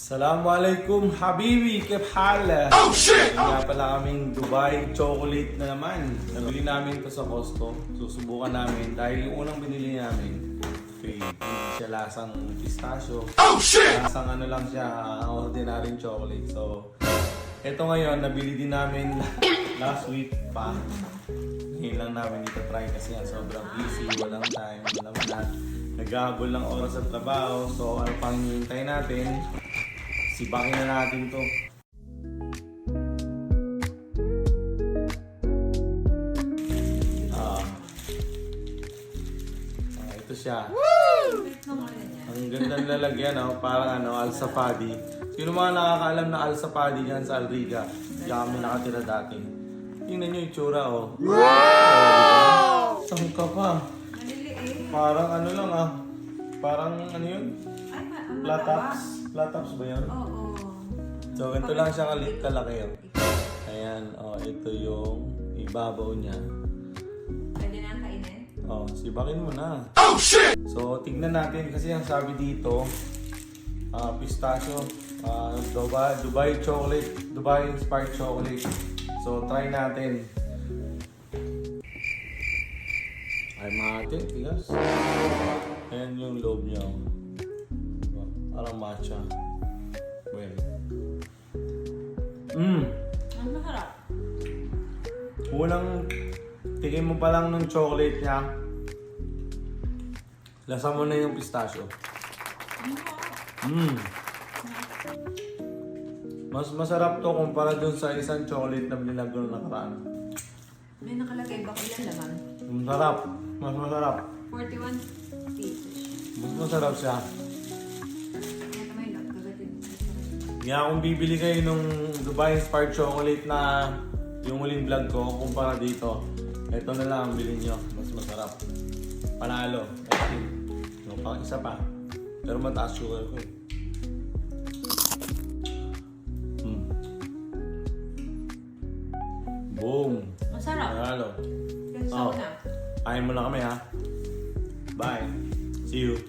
Assalamualaikum habibi, kip hala? Oh shit! Kaya pala kaming Dubai chocolate na naman. Nabili namin to sa Costco. Susubukan namin dahil yung unang binili namin, hindi siya lasang pistachio. Oh shit! Lasang ano lang siya, ordinary chocolate. So, eto ngayon, nabili din namin last week pa. Ngayon lang namin dito try kasi sobrang busy, walang time, walang lahat. Nag-aabol ng oras sa trabaho. So, ano pang hinihintay natin? Sibakin na natin to. Ito siya. Woo! Ang ganda ng lalagyan, parang al-safadi. Sino mga nakakaalam na al-safadi yan sa Alriga? Diyan kami nakatira dati. Tingnan nyo yung itsura, Wow! Saan ka pa? Parang ano lang, Parang ano yun? Platops. Platops ba yun? Oo. So, ganito lang siya kalaki. Ayan, ito yung ibabaw niya. Pwede na kainin? Sibakin mo na. Oh shit! So, tignan natin kasi ang sabi dito, pistachio, Dubai chocolate, Dubai inspired chocolate. So, try natin. Ay, mate, tigas. Ayan yung loob niya. Parang matcha. Well. Ang masarap. Unang tingin mo pa lang ng chocolate niya, lasa mo na yung pistachio. Mas masarap to kumpara dun sa isang chocolate na binilag ko na nakaraan. May nakalagay ba ilan laman? Masarap. Mas masarap. 41 pieces. Mas masarap siya. Ito may lot. Kagatin. Kaya kung bibili kayo nung Dubai inspired chocolate na yung huling vlog ko, kumpara dito, ito na lang ang bilhin nyo. Mas masarap. Panalo. Yung pang isa pa. Pero mataas sugar ko eh. Boom! Masarap. Panalo. Gusto ko na. Kain mo na kami, ha? Bye. See you.